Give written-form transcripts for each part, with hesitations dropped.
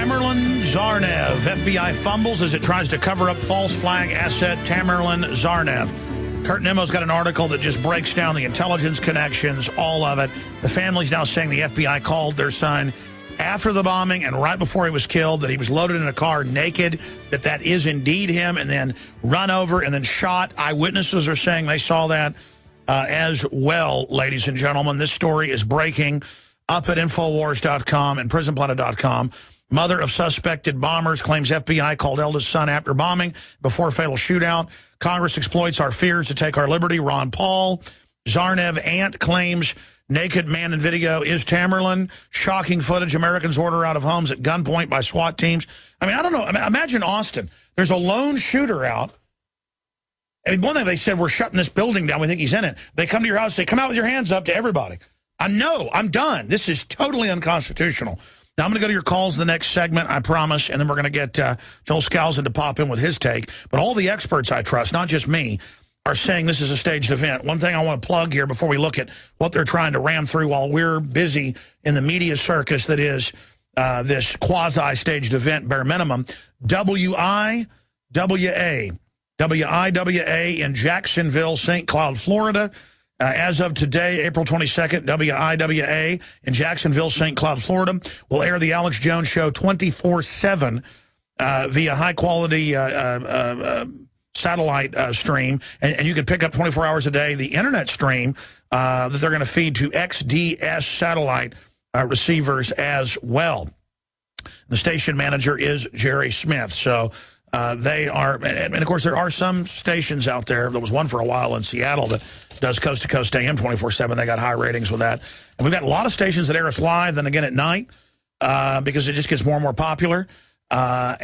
Tamerlan Tsarnaev. FBI fumbles as it tries to cover up false flag asset Tamerlan Tsarnaev. Kurt Nemo's got an article that just breaks down the intelligence connections, all of it. The family's now saying the FBI called their son after the bombing and right before he was killed, that he was loaded in a car naked, that is indeed him, and then run over and then shot. Eyewitnesses are saying they saw that as well, ladies and gentlemen. This story is breaking up at Infowars.com and PrisonPlanet.com. Mother of suspected bombers claims FBI called eldest son after bombing before fatal shootout. Congress exploits our fears to take our liberty. Ron Paul. Tsarnaev aunt claims naked man in video is Tamerlan. Shocking footage. Americans order out of homes at gunpoint by SWAT teams. I mean, I don't know. Imagine Austin. There's a lone shooter out. I mean, one thing they said, we're shutting this building down. We think he's in it. They come to your house, say, come out with your hands up to everybody. I know. I'm done. This is totally unconstitutional. Now, I'm going to go to your calls in the next segment, I promise, and then we're going to get Joel Skousen to pop in with his take. But all the experts I trust, not just me, are saying this is a staged event. One thing I want to plug here before we look at what they're trying to ram through while we're busy in the media circus that is this quasi-staged event, bare minimum, WIWA in Jacksonville, St. Cloud, Florida. As of today, April 22nd, WIWA in Jacksonville, St. Cloud, Florida, will air the Alex Jones Show 24/7 via high-quality satellite stream. And you can pick up 24 hours a day the internet stream that they're going to feed to XDS satellite receivers as well. The station manager is Jerry Smith. So they are, and of course, there are some stations out there. There was one for a while in Seattle that does coast-to-coast AM 24/7. They got high ratings with that. And we've got a lot of stations that air us live, then again at night, because it just gets more and more popular. But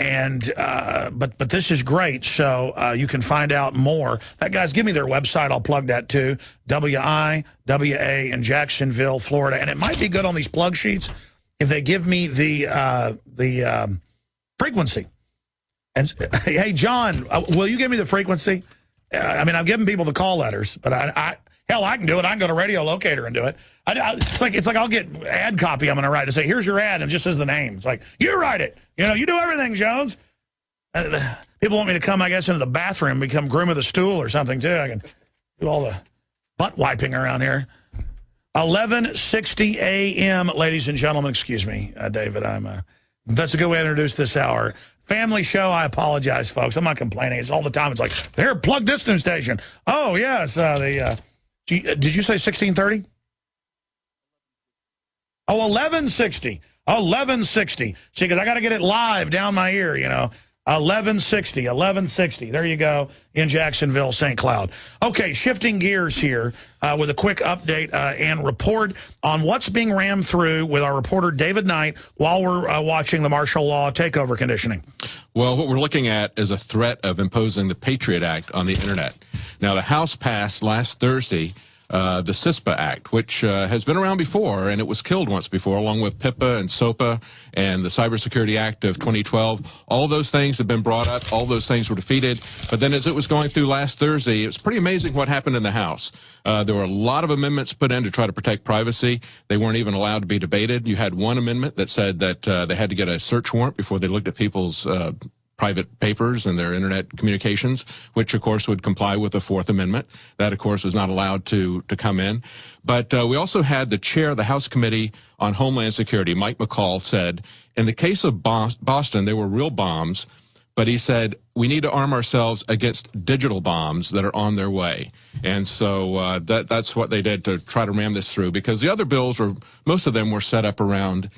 this is great, so you can find out more. Guys, give me their website. I'll plug that too. WIWA in Jacksonville, Florida. And it might be good on these plug sheets if they give me the frequency. And hey, John, will you give me the frequency? I mean, I'm giving people the call letters, but hell, I can do it. I can go to Radio Locator and do it. It's like I'll get ad copy I'm going to write to say, here's your ad, and it just says the name. It's like, you write it. You know, you do everything, Jones. People want me to come, I guess, into the bathroom, become groom of the stool or something, too. I can do all the butt wiping around here. 11:60 a.m., ladies and gentlemen. Excuse me, David. That's a good way to introduce this hour. Family show, I apologize, folks. I'm not complaining. It's all the time. It's like, there, plug this new station. Oh, yes. Did you say 1630? Oh, 1160. 1160. See, because I got to get it live down my ear, you know. 1160. There you go, in Jacksonville, St. Cloud. Okay, shifting gears here with a quick update and report on what's being rammed through with our reporter David Knight while we're watching the martial law takeover conditioning. Well, what we're looking at is a threat of imposing the Patriot Act on the Internet. Now, the House passed last Thursday the CISPA Act, which has been around before, and it was killed once before, along with PIPA and SOPA and the Cybersecurity Act of 2012. All those things have been brought up. All those things were defeated. But then as it was going through last Thursday, it was pretty amazing what happened in the House. There were a lot of amendments put in to try to protect privacy. They weren't even allowed to be debated. You had one amendment that said that they had to get a search warrant before they looked at people's private papers and their internet communications, which, of course, would comply with the Fourth Amendment. That, of course, was not allowed to come in. But we also had the chair of the House Committee on Homeland Security, Mike McCall, said, in the case of Boston, they were real bombs, but he said, we need to arm ourselves against digital bombs that are on their way. And so that's what they did to try to ram this through, because the other bills, most of them were set up around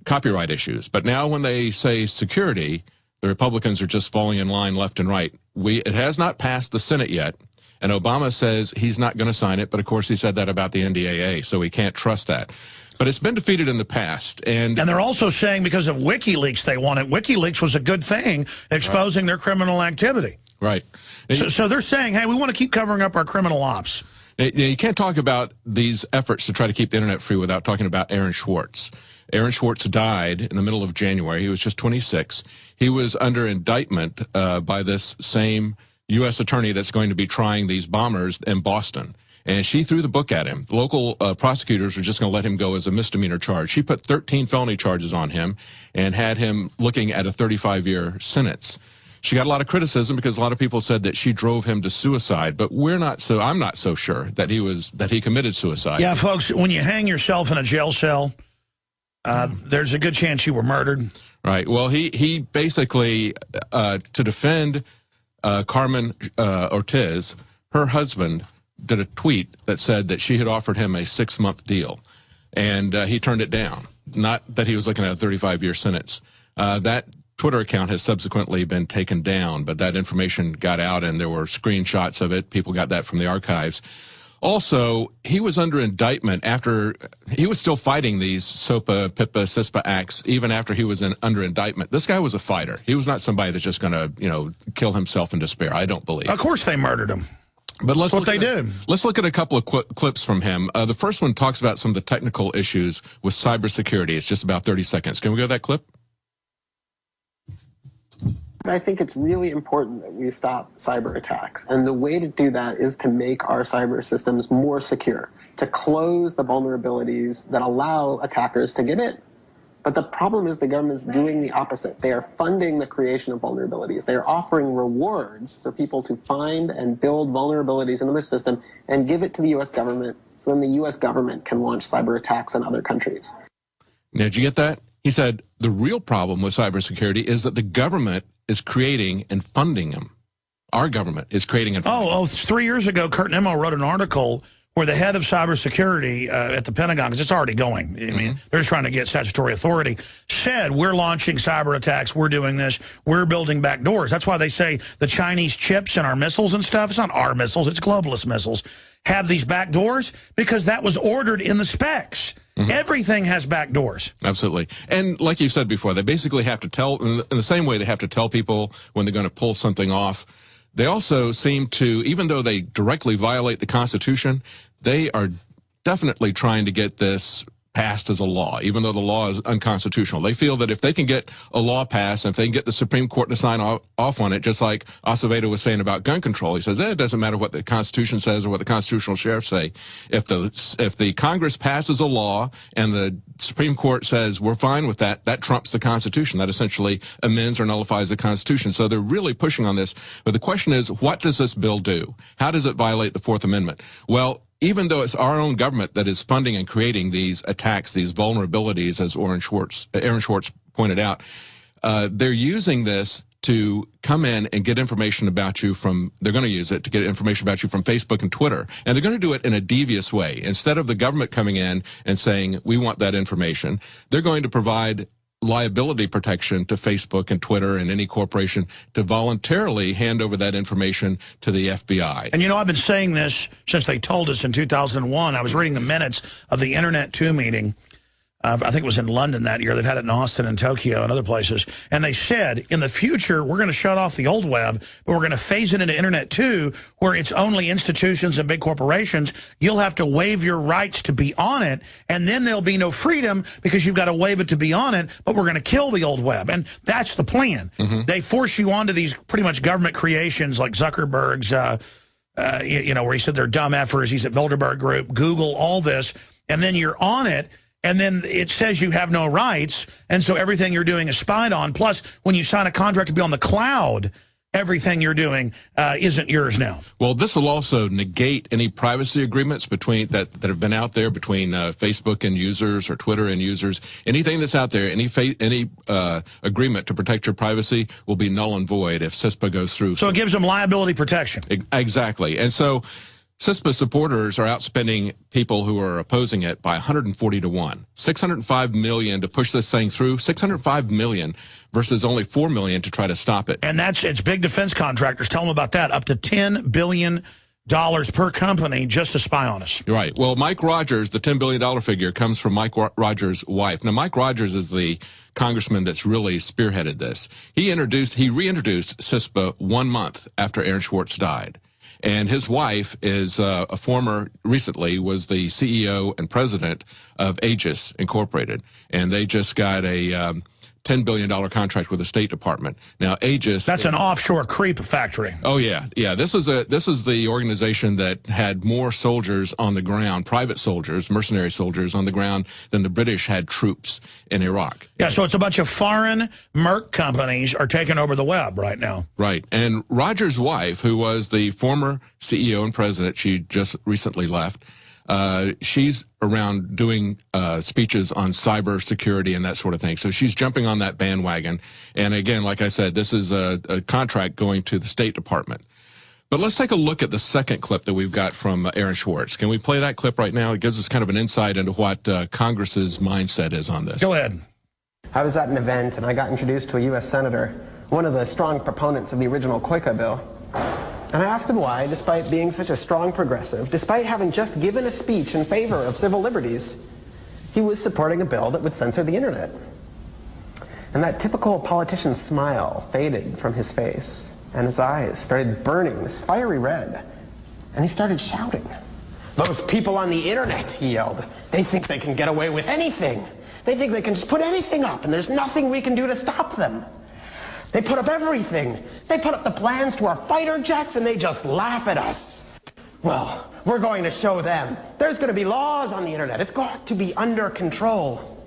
copyright issues. But now when they say security, the Republicans are just falling in line left and right. It has not passed the Senate yet, and Obama says he's not going to sign it, but of course he said that about the NDAA, so we can't trust that. But it's been defeated in the past. And they're also saying because of WikiLeaks they want it. WikiLeaks was a good thing, exposing their criminal activity. Right. So they're saying, hey, we want to keep covering up our criminal ops. You can't talk about these efforts to try to keep the Internet free without talking about Aaron Swartz. Aaron Swartz died in the middle of January. He was just 26. He was under indictment by this same U.S. attorney that's going to be trying these bombers in Boston. and she threw the book at him. Local prosecutors were just going to let him go as a misdemeanor charge. She put 13 felony charges on him and had him looking at a 35-year sentence. She got a lot of criticism because a lot of people said that she drove him to suicide, but I'm not so sure that he committed suicide. Yeah, folks, when you hang yourself in a jail cell, there's a good chance you were murdered. Right. Well, he basically, to defend Carmen Ortiz, her husband did a tweet that said that she had offered him a 6-month deal, and he turned it down. Not that he was looking at a 35-year sentence. That Twitter account has subsequently been taken down, but that information got out, and there were screenshots of it. People got that from the archives. Also, he was under indictment after he was still fighting these SOPA, PIPA, CISPA acts, even after he was under indictment. This guy was a fighter. He was not somebody that's just going to, kill himself in despair. I don't believe. Of course they murdered him. But That's what they did. Let's look at a couple of clips from him. The first one talks about some of the technical issues with cybersecurity. It's just about 30 seconds. Can we go to that clip? I think it's really important that we stop cyber attacks. And the way to do that is to make our cyber systems more secure, to close the vulnerabilities that allow attackers to get in. But the problem is the government's doing the opposite. They are funding the creation of vulnerabilities. They are offering rewards for people to find and build vulnerabilities into the system and give it to the U.S. government, so then the U.S. government can launch cyber attacks on other countries. Now, did you get that? He said the real problem with cybersecurity is that the government is creating and funding them. Our government is creating and funding them. 3 years ago, Kurt Nimmo wrote an article where the head of cybersecurity at the Pentagon, because it's already going, I mean, they're just trying to get statutory authority, said, we're launching cyber attacks, we're doing this, we're building back doors. That's why they say the Chinese chips in our missiles and stuff, it's not our missiles, it's globalist missiles, have these back doors, because that was ordered in the specs. Everything has back doors. Absolutely. And like you said before, they basically have to tell, in the same way they have to tell people when they're going to pull something off, they also seem to, even though they directly violate the Constitution, they are definitely trying to get this passed as a law, even though the law is unconstitutional. They feel that if they can get a law passed, and if they can get the Supreme Court to sign off on it, just like Acevedo was saying about gun control, he says, it doesn't matter what the Constitution says or what the constitutional sheriffs say. If the Congress passes a law and the Supreme Court says we're fine with that, that trumps the Constitution. That essentially amends or nullifies the Constitution. So they're really pushing on this. But the question is, what does this bill do? How does it violate the Fourth Amendment? Well, even though it's our own government that is funding and creating these attacks, these vulnerabilities, as Aaron Schwartz pointed out, they're using this to come in and get information about you they're going to use it to get information about you from Facebook and Twitter. And they're going to do it in a devious way. Instead of the government coming in and saying, we want that information, they're going to provide liability protection to Facebook and Twitter and any corporation to voluntarily hand over that information to the FBI. And I've been saying this since they told us in 2001. I was reading the minutes of the Internet 2 meeting. I think it was in London that year. They've had it in Austin and Tokyo and other places. And they said, in the future, we're going to shut off the old web, but we're going to phase it into Internet 2, where it's only institutions and big corporations. You'll have to waive your rights to be on it, and then there'll be no freedom because you've got to waive it to be on it, but we're going to kill the old web. And that's the plan. They force you onto these pretty much government creations like Zuckerberg's, where he said they're dumb effers. He's at Bilderberg Group, Google, all this, and then you're on it. And then it says you have no rights, and so everything you're doing is spied on. Plus, when you sign a contract to be on the cloud, everything you're doing isn't yours now. Well, this will also negate any privacy agreements that have been out there between Facebook and users or Twitter and users. Anything that's out there, any agreement to protect your privacy will be null and void if CISPA goes through. So it gives them liability protection. Exactly. And so CISPA supporters are outspending people who are opposing it by 140 to 1. $605 million to push this thing through, $605 million versus only $4 million to try to stop it. And it's big defense contractors. Tell them about that. Up to $10 billion per company just to spy on us. Right. Well, Mike Rogers, the $10 billion figure, comes from Mike Rogers' wife. Now, Mike Rogers is the congressman that's really spearheaded this. He reintroduced CISPA 1 month after Aaron Schwartz died. And his wife is recently was the CEO and president of Aegis Incorporated. And they just got a $10 billion contract with the State Department. Now, Aegis... That's an offshore creep factory. Oh, yeah. Yeah, this is the organization that had more soldiers on the ground, private soldiers, mercenary soldiers on the ground, than the British had troops in Iraq. Yeah, so it's a bunch of foreign merc companies are taking over the web right now. Right. And Roger's wife, who was the former CEO and president, she just recently left, she's around doing speeches on cyber security and that sort of thing. So she's jumping on that bandwagon. And again, like I said, this is a contract going to the State Department. But let's take a look at the second clip that we've got from Aaron Schwartz. Can we play that clip right now? It gives us kind of an insight into what Congress's mindset is on this. Go ahead. I was at an event and I got introduced to a U.S. senator, one of the strong proponents of the original CISPA bill. And I asked him why, despite being such a strong progressive, despite having just given a speech in favor of civil liberties, he was supporting a bill that would censor the internet. And that typical politician smile faded from his face, and his eyes started burning this fiery red. And he started shouting. "Those people on the internet," he yelled, "they think they can get away with anything. They think they can just put anything up, and there's nothing we can do to stop them. They put up everything. They put up the plans to our fighter jets, and they just laugh at us. Well, we're going to show them. There's going to be laws on the internet. It's got to be under control."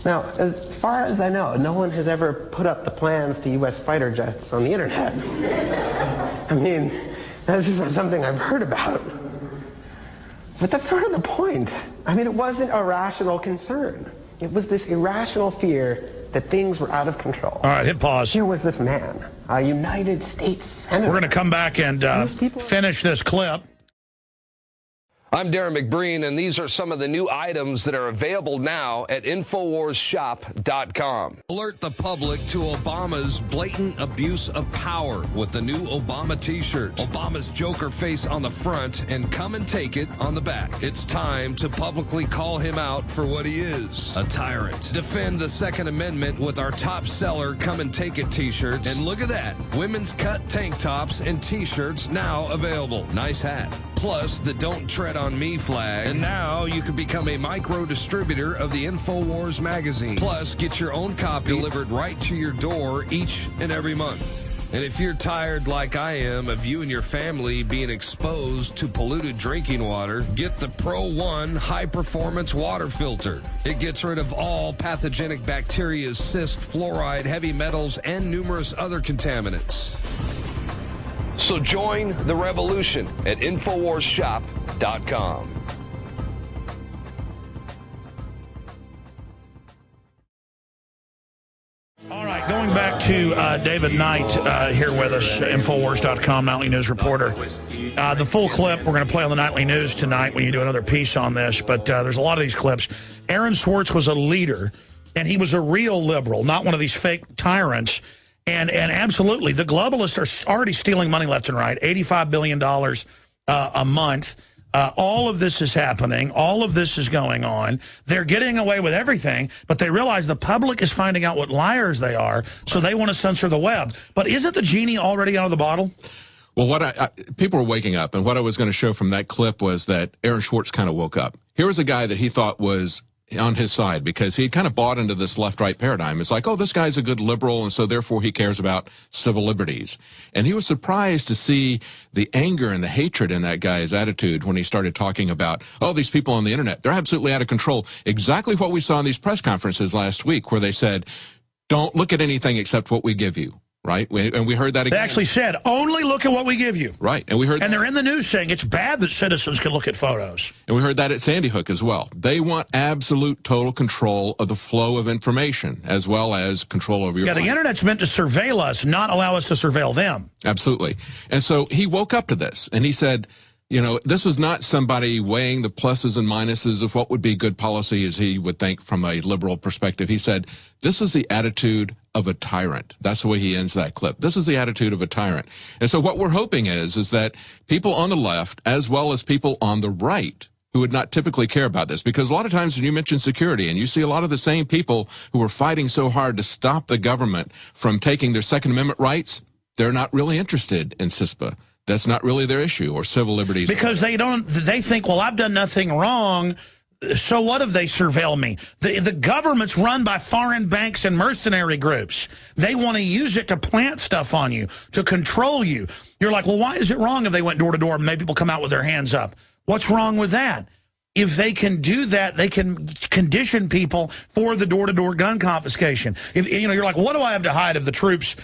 Now, as far as I know, no one has ever put up the plans to U.S. fighter jets on the internet. I mean, that's just not something I've heard about. But that's sort of the point. I mean, it wasn't a rational concern. It was this irrational fear that things were out of control. All right, hit pause. Here was this man, a United States senator. We're going to come back and finish this clip. I'm Darren McBreen, and these are some of the new items that are available now at InfoWarsShop.com. Alert the public to Obama's blatant abuse of power with the new Obama t-shirt. Obama's Joker face on the front and "Come and Take It" on the back. It's time to publicly call him out for what he is, a tyrant. Defend the Second Amendment with our top seller "Come and Take It" t-shirts. And look at that, women's cut tank tops and t-shirts now available. Nice hat. Plus the "Don't Tread on Me" flag. And now you can become a micro distributor of the InfoWars magazine. Plus, get your own copy delivered right to your door each and every month. And if you're tired, like I am, of you and your family being exposed to polluted drinking water, get the Pro One high-performance water filter. It gets rid of all pathogenic bacteria, cyst, fluoride, heavy metals, and numerous other contaminants. So join the revolution at InfoWarsShop.com. All right, going back to David Knight here with us, Infowars.com, nightly news reporter. The full clip we're going to play on the nightly news tonight when you do another piece on this, but there's a lot of these clips. Aaron Schwartz was a leader, and he was a real liberal, not one of these fake tyrants. And absolutely, the globalists are already stealing money left and right, $85 billion a month. All of this is happening. All of this is going on. They're getting away with everything, but they realize the public is finding out what liars they are, so they want to censor the web. But isn't the genie already out of the bottle? Well, people are waking up, and what I was going to show from that clip was that Aaron Schwartz kind of woke up. Here was a guy that he thought was on his side because he kind of bought into this left-right paradigm. It's like, oh, this guy's a good liberal, and so therefore he cares about civil liberties. And he was surprised to see the anger and the hatred in that guy's attitude when he started talking about, oh, these people on the internet, they're absolutely out of control. Exactly what we saw in these press conferences last week where they said, don't look at anything except what we give you. Right? And we heard that again. They actually said, only look at what we give you. Right. And we heard and they're in the news saying it's bad that citizens can look at photos. And we heard that at Sandy Hook as well. They want absolute total control of the flow of information as well as control over your life. The internet's meant to surveil us, not allow us to surveil them. Absolutely. And so he woke up to this and he said, you know, this was not somebody weighing the pluses and minuses of what would be good policy as he would think from a liberal perspective. He said, this is the attitude of a tyrant. That's the way he ends that clip. This is the attitude of a tyrant. And so what we're hoping is that people on the left as well as people on the right who would not typically care about this, because a lot of times when you mention security and you see a lot of the same people who are fighting so hard to stop the government from taking their Second Amendment rights, they're not really interested in CISPA. That's not really their issue, or civil liberties. Because they think, well, I've done nothing wrong. So what if they surveil me? The government's run by foreign banks and mercenary groups. They want to use it to plant stuff on you, to control you. You're like, well, why is it wrong if they went door to door and made people come out with their hands up? What's wrong with that? If they can do that, they can condition people for the door-to-door gun confiscation. If you're like, what do I have to hide if the troops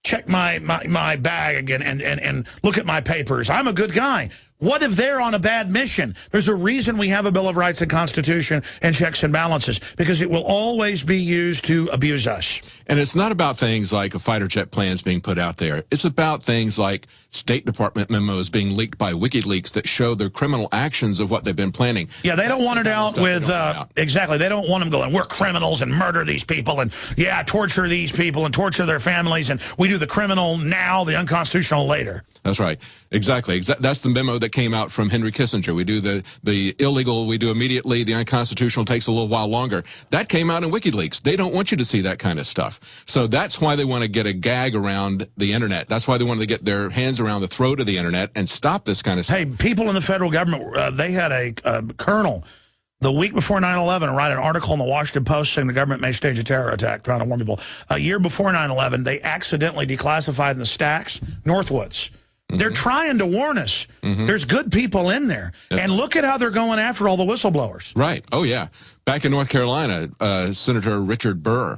check my bag again and look at my papers? I'm a good guy. What if they're on a bad mission? There's a reason we have a Bill of Rights and Constitution and checks and balances, because it will always be used to abuse us. And it's not about things like a fighter jet plans being put out there. It's about things like State Department memos being leaked by WikiLeaks that show their criminal actions of what they've been planning. Yeah, they don't want it out with, exactly, they don't want them going, we're criminals and murder these people and, yeah, torture these people and torture their families, and we do the criminal now, the unconstitutional later. That's right. Exactly. That's the memo that came out from Henry Kissinger. We do the illegal, we do immediately, the unconstitutional takes a little while longer. That came out in WikiLeaks. They don't want you to see that kind of stuff. So that's why they want to get a gag around the internet. That's why they wanted to get their hands around the throat of the internet and stop this kind of stuff. Hey, people in the federal government, they had a colonel the week before 9/11 write an article in the Washington Post saying the government may stage a terror attack, trying to warn people. A year before 9/11, they accidentally declassified in the stacks Northwoods. They're trying to warn us. There's good people in there. And look at how they're going after all the whistleblowers. Right. Oh, yeah. Back in North Carolina, Senator Richard Burr,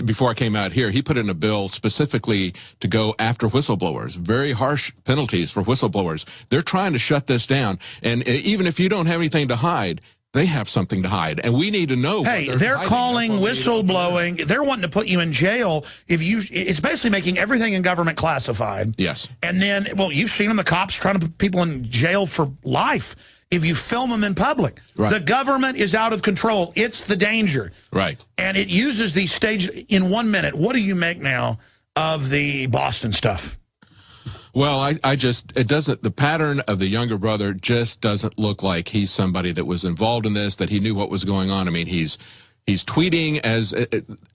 before I came out here, he put in a bill specifically to go after whistleblowers. Very harsh penalties for whistleblowers. They're trying to shut this down. And even if you don't have anything to hide, they have something to hide, and we need to know. Hey, they're calling whistleblowing. They're wanting to put you in jail if you. It's basically making everything in government classified. Yes. And then, well, you've seen them, the cops trying to put people in jail for life if you film them in public. Right. The government is out of control. It's the danger. Right. And it uses these stages in 1 minute. What do you make now of the Boston stuff? Well, the pattern of the younger brother just doesn't look like he's somebody that was involved in this, that he knew what was going on. I mean, he's tweeting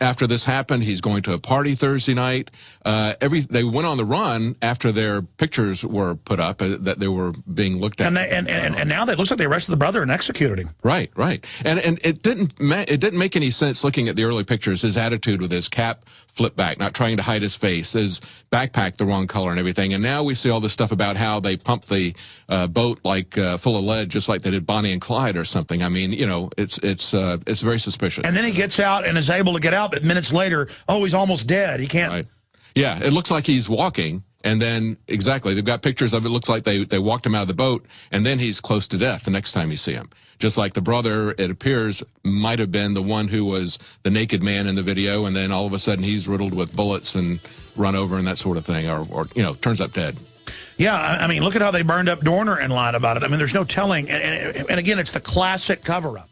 after this happened. He's going to a party Thursday night. They went on the run after their pictures were put up that they were being looked at. And now it looks like they arrested the brother and executed him. Right, right. And it didn't make any sense looking at the early pictures. His attitude with his cap flipped back, not trying to hide his face, his backpack the wrong color and everything. And now we see all this stuff about how they pumped the boat like full of lead, just like they did Bonnie and Clyde or something. I mean, it's very suspicious. And then he gets out and is able to get out, but minutes later, oh, he's almost dead. He can't. Right. Yeah, it looks like he's walking, and then, exactly, they've got pictures of it. Looks like they walked him out of the boat, and then he's close to death the next time you see him. Just like the brother, it appears, might have been the one who was the naked man in the video, and then all of a sudden he's riddled with bullets and run over and that sort of thing, or turns up dead. Yeah, I mean, look at how they burned up Dorner and lied about it. I mean, there's no telling. And again, it's the classic cover-up.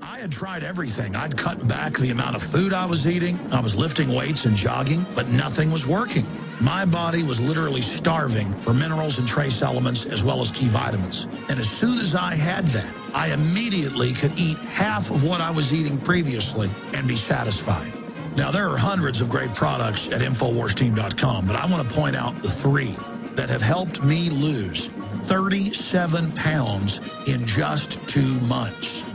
I had tried everything. I'd cut back the amount of food I was eating. I was lifting weights and jogging, but nothing was working. My body was literally starving for minerals and trace elements as well as key vitamins. And as soon as I had that, I immediately could eat half of what I was eating previously and be satisfied. Now, there are hundreds of great products at InfoWarsTeam.com, but I want to point out the 3 that have helped me lose 37 pounds in just 2 months.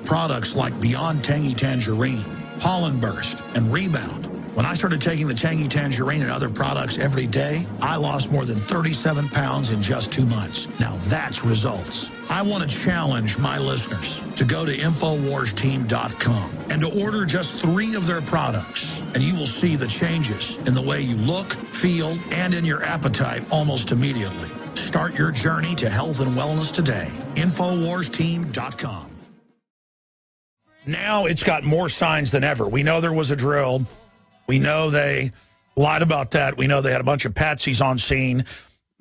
Products like Beyond Tangy Tangerine, Pollen Burst, and Rebound. When I started taking the Tangy Tangerine and other products every day, I lost more than 37 pounds in just 2 months. Now that's results. I want to challenge my listeners to go to InfoWarsTeam.com and to order just 3 of their products, and you will see the changes in the way you look, feel, and in your appetite almost immediately. Start your journey to health and wellness today. InfoWarsTeam.com. Now it's got more signs than ever. We know there was a drill. We know they lied about that. We know they had a bunch of patsies on scene.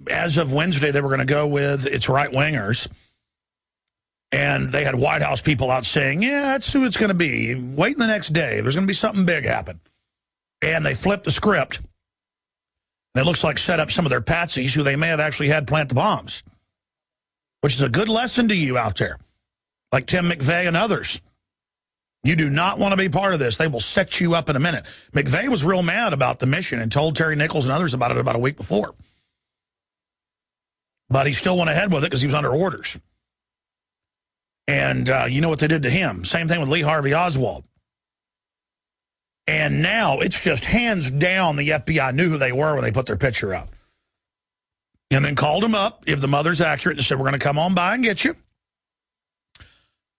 As of Wednesday, they were going to go with its right-wingers. And they had White House people out saying, yeah, that's who it's going to be. Wait the next day. There's going to be something big happen. And they flipped the script. And it looks like set up some of their patsies who they may have actually had plant the bombs, which is a good lesson to you out there, like Tim McVeigh and others. You do not want to be part of this. They will set you up in a minute. McVeigh was real mad about the mission and told Terry Nichols and others about it about a week before. But he still went ahead with it because he was under orders. And you know what they did to him? Same thing with Lee Harvey Oswald. And now it's just hands down the FBI knew who they were when they put their picture out. And then called them up, if the mother's accurate, and said, we're going to come on by and get you.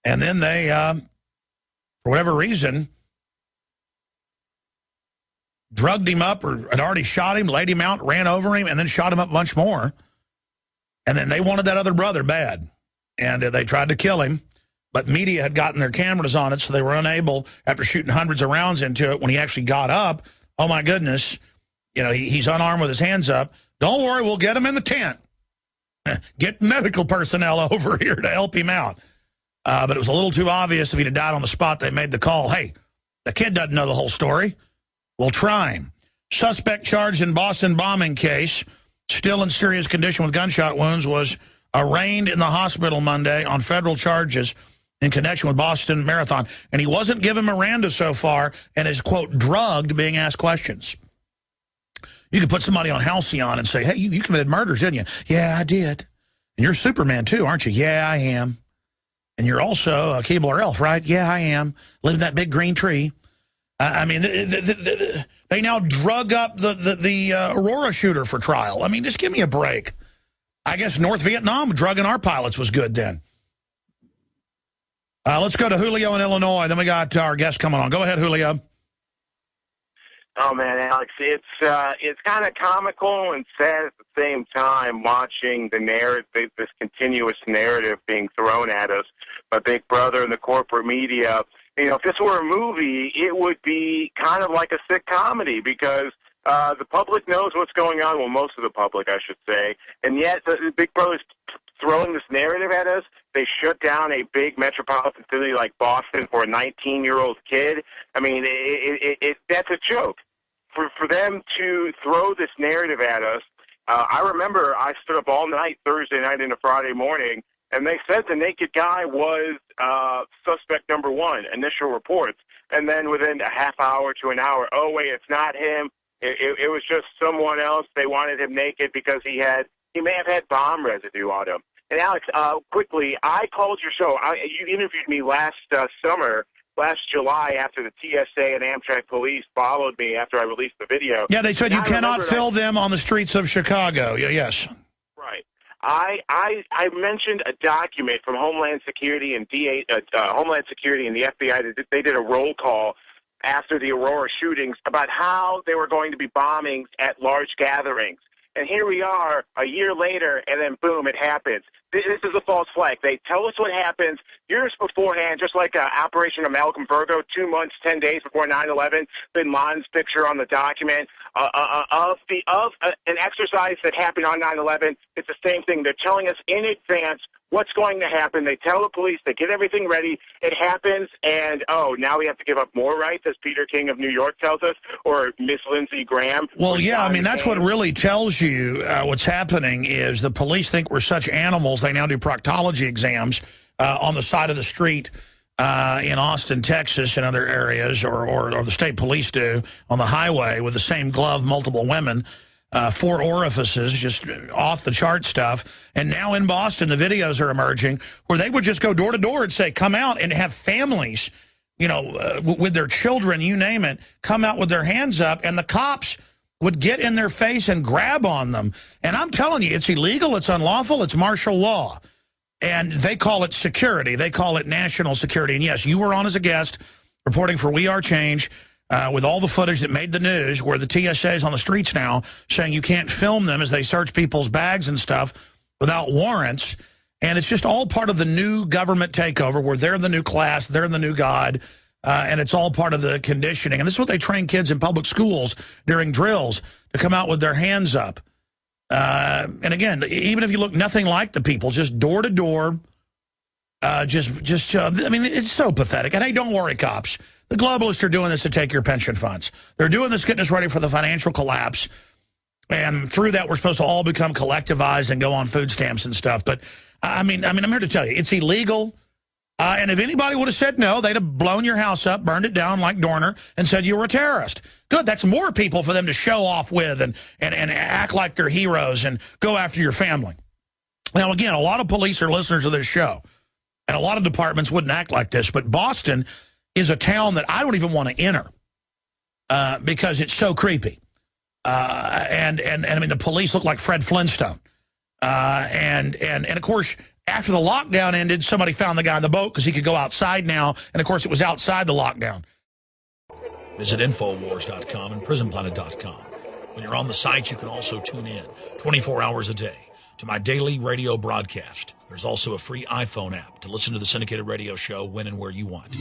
And then they, for whatever reason, drugged him up or had already shot him, laid him out, ran over him, and then shot him up a bunch more. And then they wanted that other brother bad. And they tried to kill him. But media had gotten their cameras on it, so they were unable, after shooting hundreds of rounds into it, when he actually got up, oh, my goodness, you know, he's unarmed with his hands up. Don't worry, we'll get him in the tent. Get medical personnel over here to help him out. But it was a little too obvious if he'd have died on the spot. They made the call, hey, the kid doesn't know the whole story. We'll try him. Suspect charged in Boston bombing case, still in serious condition with gunshot wounds, was arraigned in the hospital Monday on federal charges in connection with Boston Marathon. And he wasn't given Miranda so far and is, quote, drugged being asked questions. You could put somebody on Halcyon and say, hey, you committed murders, didn't you? Yeah, I did. And you're Superman, too, aren't you? Yeah, I am. And you're also a Keebler elf, right? Yeah, I am. Live in that big green tree. I mean, they now drug up the Aurora shooter for trial. I mean, just give me a break. I guess North Vietnam drugging our pilots was good then. Let's go to Julio in Illinois. Then we got our guest coming on. Go ahead, Julio. Oh, man, Alex, it's kind of comical and sad at the same time watching the narrative, this continuous narrative being thrown at us by Big Brother and the corporate media. You know, if this were a movie, it would be kind of like a sick comedy because the public knows what's going on. Well, most of the public, I should say. And yet the Big Brother's throwing this narrative at us. They shut down a big metropolitan city like Boston for a 19-year-old kid. I mean, that's a joke. For them to throw this narrative at us, I remember I stood up all night Thursday night into Friday morning, and they said the naked guy was suspect number one, initial reports. And then within a half hour to an hour, oh, wait, it's not him. It was just someone else. They wanted him naked because he may have had bomb residue on him. And Alex, quickly, I called your show. You interviewed me last July after the TSA and Amtrak police followed me after I released the video. Yeah, they said you cannot fill them on the streets of Chicago. Yes. Right. I mentioned a document from Homeland Security and Homeland Security and the FBI. They did a roll call after the Aurora shootings about how there were going to be bombings at large gatherings. And here we are a year later, and then boom, it happens. This is a false flag. They tell us what happens years beforehand, just like Operation Amalgam Virgo, 2 months, 10 days before 9/11. Bin Laden's picture on the document of an exercise that happened on 9/11. It's the same thing. They're telling us in advance what's going to happen. They tell the police, they get everything ready. It happens, and oh, now we have to give up more rights, as Peter King of New York tells us, or Miss Lindsey Graham. Well, yeah, I mean, that's what really tells you what's happening is the police think we're such animals. They now do proctology exams on the side of the street in Austin, Texas, and other areas, or the state police do on the highway with the same glove, multiple women. 4 orifices, just off the chart stuff. And now in Boston, the videos are emerging where they would just go door to door and say, come out, and have families, you know, with their children, you name it, come out with their hands up, and the cops would get in their face and grab on them. And I'm telling you, it's illegal, it's unlawful, it's martial law. And they call it security. They call it national security. And yes, you were on as a guest reporting for We Are Change. With all the footage that made the news, where the TSA is on the streets now saying you can't film them as they search people's bags and stuff without warrants. And it's just all part of the new government takeover where they're the new class, they're the new God, and it's all part of the conditioning. And this is what they train kids in public schools during drills, to come out with their hands up. And again, even if you look nothing like the people, just door to door, I mean, it's so pathetic. And hey, don't worry, cops. The globalists are doing this to take your pension funds. They're doing this, getting us ready for the financial collapse. And through that, we're supposed to all become collectivized and go on food stamps and stuff. But, I mean, I'm here to tell you, it's illegal. And if anybody would have said no, they'd have blown your house up, burned it down like Dorner, and said you were a terrorist. Good, that's more people for them to show off with and act like they're heroes and go after your family. Now, again, a lot of police are listeners of this show. And a lot of departments wouldn't act like this. But Boston is a town that I don't even want to enter because it's so creepy. And I mean, the police look like Fred Flintstone. And of course, after the lockdown ended, somebody found the guy on the boat because he could go outside now. And, of course, it was outside the lockdown. Visit Infowars.com and PrisonPlanet.com. When you're on the site, you can also tune in 24 hours a day to my daily radio broadcast. There's also a free iPhone app to listen to the syndicated radio show when and where you want.